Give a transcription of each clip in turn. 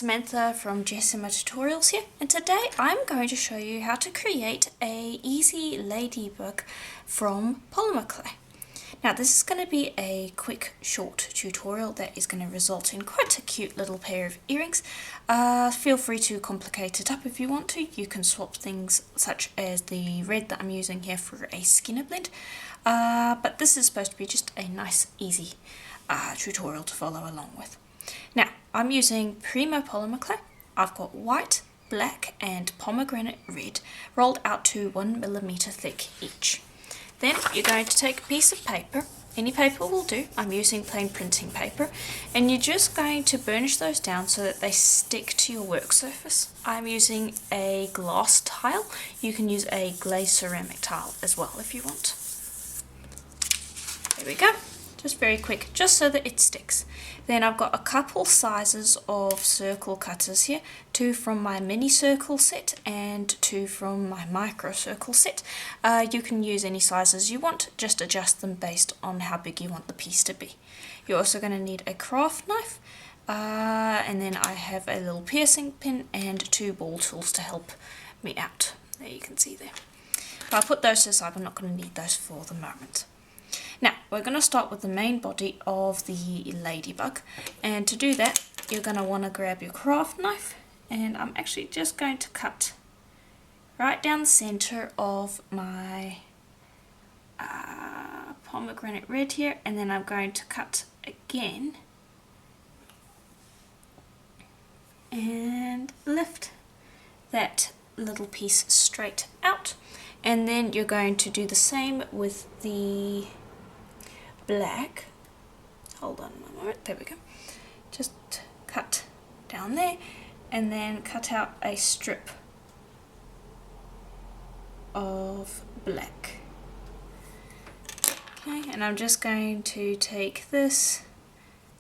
Samantha from Jessima Tutorials here, and today I'm going to show you how to create a easy ladybug from polymer clay. Now this is going to be a quick short tutorial that is going to result in quite a cute little pair of earrings. Feel free to complicate it up if you want to. You can swap things such as the red that I'm using here for a skinner blend, but this is supposed to be just a nice easy tutorial to follow along with. Now, I'm using Primo polymer clay. I've got white, black and pomegranate red rolled out to 1mm thick each. Then you're going to take a piece of paper, any paper will do, I'm using plain printing paper, and you're just going to burnish those down so that they stick to your work surface. I'm using a glass tile, you can use a glazed ceramic tile as well if you want. There we go. Just very quick, just so that it sticks. Then I've got a couple sizes of circle cutters here, 2 from my mini circle set and 2 from my micro circle set. You can use any sizes you want, just adjust them based on how big you want the piece to be. You're also going to need a craft knife, and then I have a little piercing pin and 2 ball tools to help me out. There you can see there. But I'll put those to the side, I'm not going to need those for the moment. Now, we're going to start with the main body of the ladybug, and to do that you're going to want to grab your craft knife, and I'm actually just going to cut right down the center of my pomegranate red here, and then I'm going to cut again and lift that little piece straight out, and then you're going to do the same with the black. Hold on a moment, there we go. Just cut down there and then cut out a strip of black. Okay, and I'm just going to take this,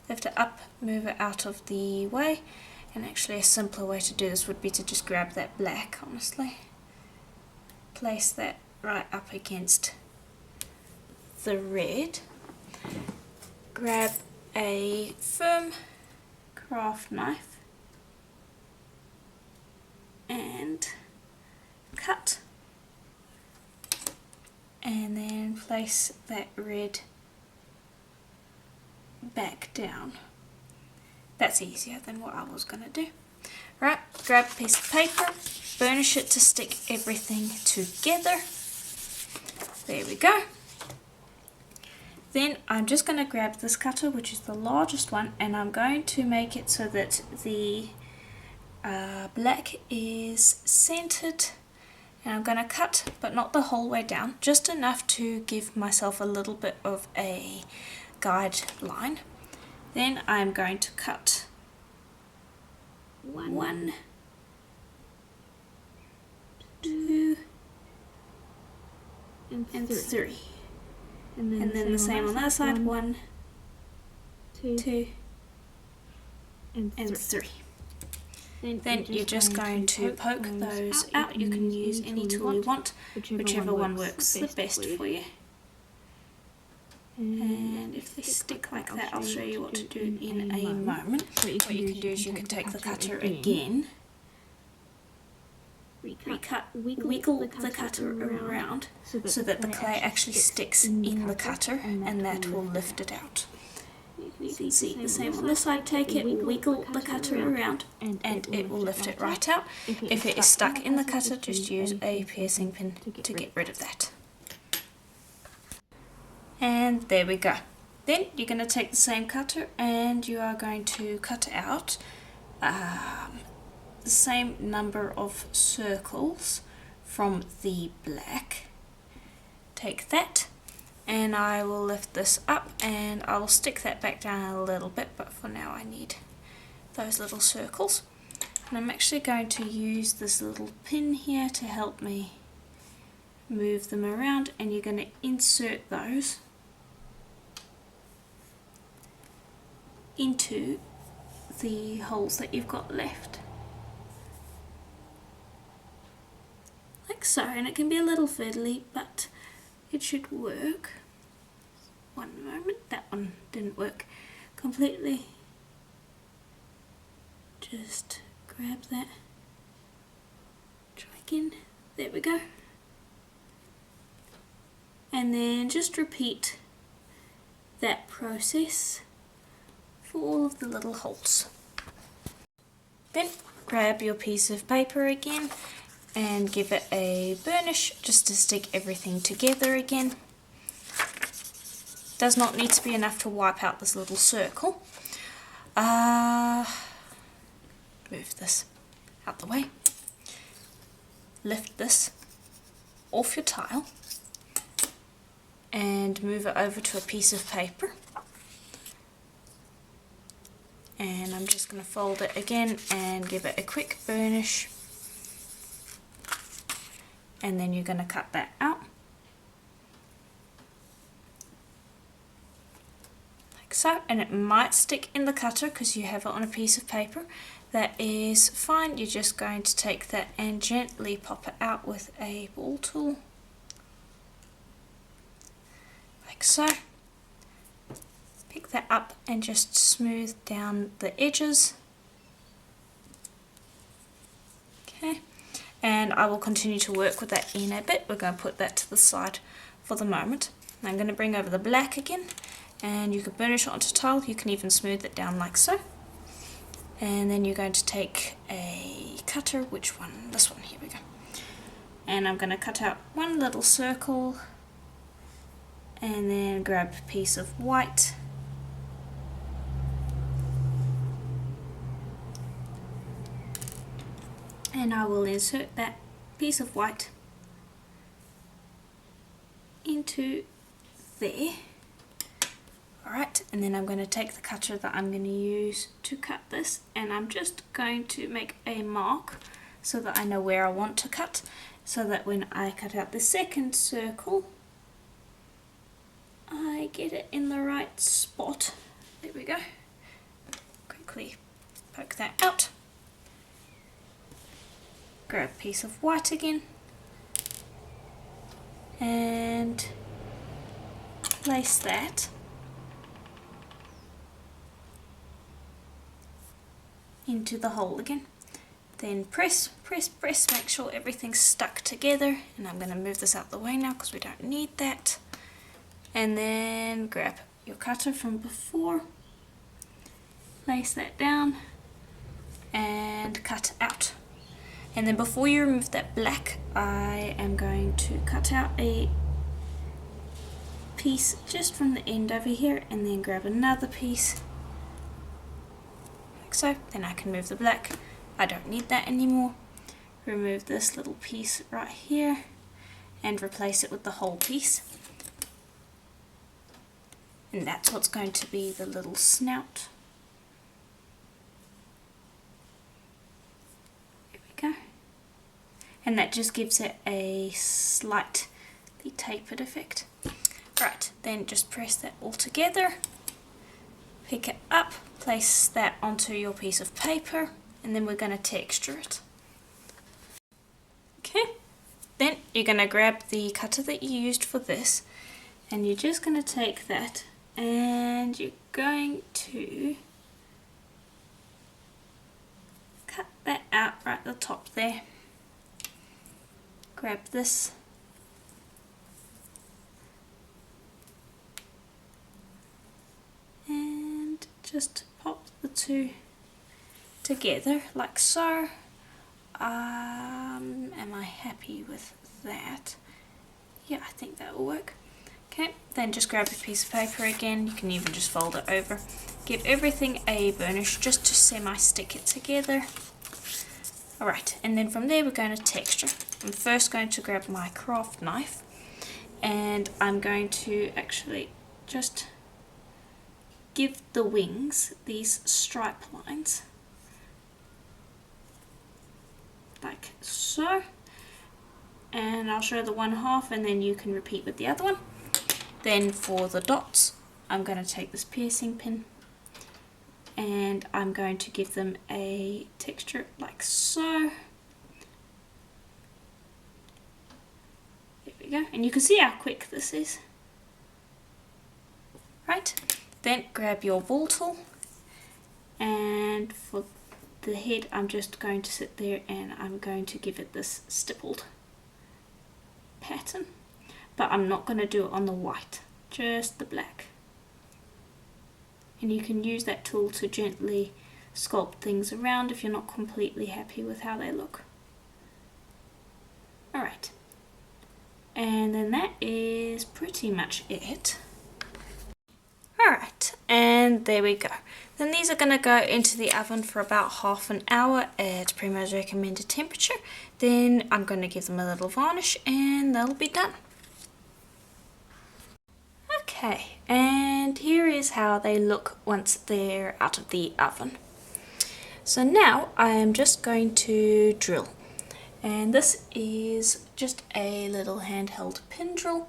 lift it up, move it out of the way, and actually a simpler way to do this would be to just grab that black, honestly. Place that right up against the red. Grab a firm craft knife and cut, and then place that red back down. That's easier than what I was going to do. Right, grab a piece of paper, burnish it to stick everything together. There we go. Then I'm just going to grab this cutter, which is the largest one, and I'm going to make it so that the black is centered, and I'm going to cut, but not the whole way down, just enough to give myself a little bit of a guideline. Then I'm going to cut 1, 2 and 3. And then the same on that side, 1, 2 and 3. Then you're just going to poke those out. You can use any tool you want, whichever one works the best for you. And if they stick like that, I'll show you what to do in a moment. What you can do is you can take the cutter again, wiggle the cutter around so that the clay actually sticks in the cutter, and that will lift it out. You can see the same on this side. Take it, wiggle the cutter around, and it will lift it right out. If it is stuck in the cutter, just use a piercing pin to get rid of that. And there we go. Then you're going to take the same cutter and you are going to cut out the same number of circles from the black. Take that, and I will lift this up and I will stick that back down a little bit, but for now I need those little circles. And I'm actually going to use this little pin here to help me move them around, and you're going to insert those into the holes that you've got left. Like so, and it can be a little fiddly, but it should work. One moment, that one didn't work completely. just grab that, try again, there we go. And then just repeat that process for all of the little holes. Then grab your piece of paper again and give it a burnish just to stick everything together again. Does not need to be enough to wipe out this little circle. Move this out the way. Lift this off your tile and move it over to a piece of paper. And I'm just going to fold it again and give it a quick burnish. And then you're going to cut that out. Like so. And it might stick in the cutter because you have it on a piece of paper. That is fine. You're just going to take that and gently pop it out with a ball tool. Like so. Pick that up and just smooth down the edges. Okay, and I will continue to work with that in a bit. We're going to put that to the side for the moment. I'm going to bring over the black again, and you can burnish it onto tile. You can even smooth it down like so. And then you're going to take a cutter, which one? This one, here we go. And I'm going to cut out one little circle, and then grab a piece of white. And I will insert that piece of white into there. Alright, and then I'm going to take the cutter that I'm going to use to cut this, and I'm just going to make a mark so that I know where I want to cut, so that when I cut out the second circle, I get it in the right spot. There we go. Quickly poke that out. Grab a piece of white again and place that into the hole again. Then press, press, press, make sure everything's stuck together, and I'm going to move this out the way now because we don't need that. And then grab your cutter from before, place that down and cut out. And then before you remove that black, I am going to cut out a piece just from the end over here, and then grab another piece like so. Then I can move the black. I don't need that anymore. Remove this little piece right here and replace it with the whole piece. And that's what's going to be the little snout. Go. And that just gives it a slightly tapered effect. Right, then just press that all together, pick it up, place that onto your piece of paper, and then we're going to texture it. Okay, then you're going to grab the cutter that you used for this, and you're just going to take that and you're going to cut that out right at the top there. Grab this and just pop the two together like so. Am I happy with that? Yeah, I think that will work. Okay, then just grab a piece of paper again. You can even just fold it over. Give everything a burnish just to semi-stick it together. Alright, and then from there we're going to texture. I'm first going to grab my craft knife, and I'm going to actually just give the wings these stripe lines. Like so. And I'll show the one half and then you can repeat with the other one. Then for the dots, I'm going to take this piercing pin and I'm going to give them a texture like so. There we go. And you can see how quick this is. Right, then grab your ball tool, and for the head, I'm just going to sit there and I'm going to give it this stippled pattern, but I'm not going to do it on the white, just the black. And you can use that tool to gently sculpt things around if you're not completely happy with how they look. Alright, and then that is pretty much it. Alright, and there we go. Then these are going to go into the oven for about half an hour at Primo's recommended temperature. Then I'm going to give them a little varnish and they'll be done. Okay, and here is how they look once they're out of the oven. So now I am just going to drill. And this is just a little handheld pin drill.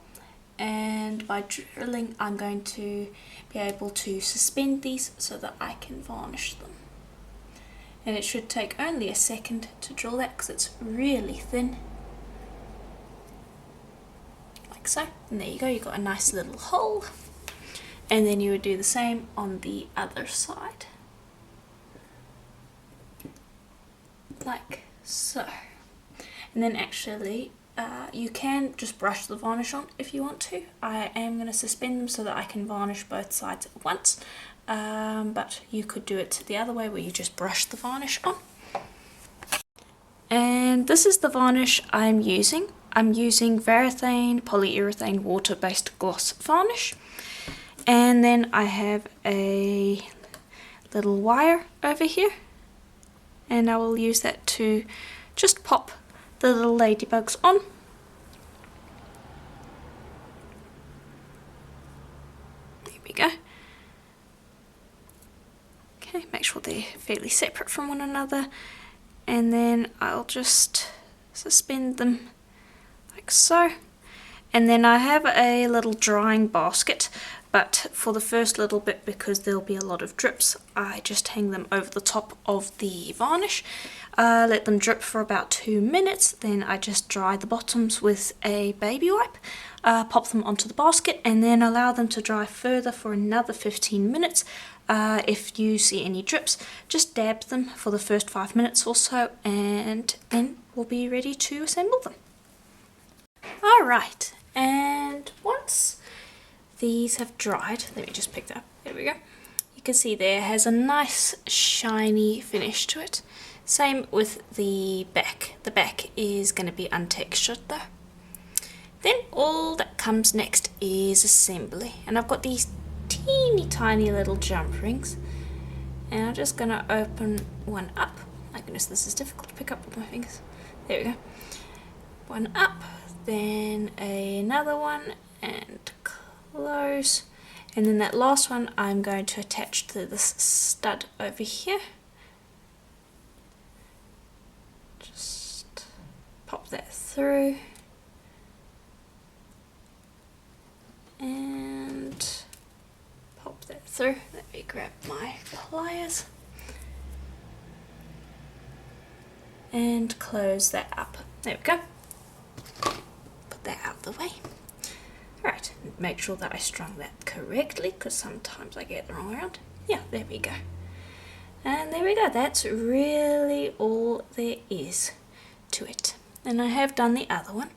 And by drilling I'm going to be able to suspend these so that I can varnish them. And it should take only a second to drill that because it's really thin. Like so. And there you go, you've got a nice little hole. And then you would do the same on the other side. Like so. And then actually you can just brush the varnish on if you want to. I am going to suspend them so that I can varnish both sides at once, but you could do it the other way where you just brush the varnish on. And this is the varnish I'm using. I'm using Varathane polyurethane water-based gloss varnish. And then I have a little wire over here, and I will use that to just pop the little ladybugs on. There we go. Okay, make sure they're fairly separate from one another, and then I'll just suspend them like so. And then I have a little drying basket, but for the first little bit, because there'll be a lot of drips, I just hang them over the top of the varnish. Let them drip for about 2 minutes, then I just dry the bottoms with a baby wipe, pop them onto the basket, and then allow them to dry further for another 15 minutes. If you see any drips, just dab them for the first 5 minutes or so, and then we'll be ready to assemble them. Alright, and once these have dried, let me just pick that up, there we go. You can see there has a nice shiny finish to it. Same with the back. The back is going to be untextured though. Then all that comes next is assembly. And I've got these teeny tiny little jump rings. And I'm just going to open one up. My goodness, this is difficult to pick up with my fingers. There we go. One up, then another one, and close. And then that last one I'm going to attach to this stud over here. Just pop that through. And pop that through. Let me grab my pliers. And close that up. There we go. Put that out of the way. Alright, make sure that I strung that correctly, because sometimes I get it the wrong way around. Yeah, there we go. And there we go, that's really all there is to it. And I have done the other one.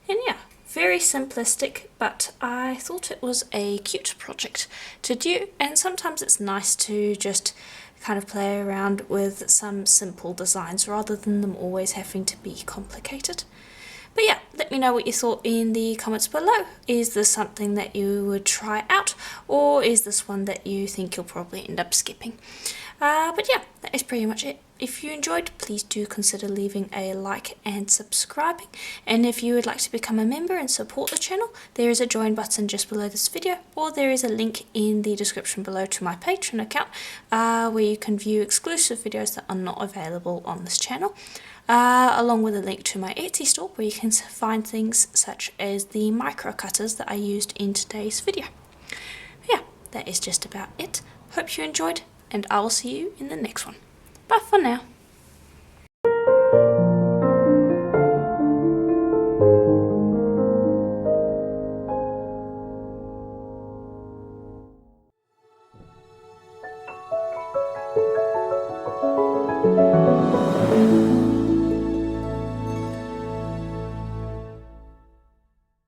And yeah, very simplistic, but I thought it was a cute project to do. And sometimes it's nice to just kind of play around with some simple designs rather than them always having to be complicated. But yeah, let me know what you thought in the comments below. Is this something that you would try out, or is this one that you think you'll probably end up skipping? But yeah, that is pretty much it. If you enjoyed, please do consider leaving a like and subscribing. And if you would like to become a member and support the channel, there is a join button just below this video, or there is a link in the description below to my Patreon account, where you can view exclusive videos that are not available on this channel. Along with a link to my Etsy store where you can find things such as the micro cutters that I used in today's video. But yeah, that is just about it. Hope you enjoyed, and I will see you in the next one. Bye for now.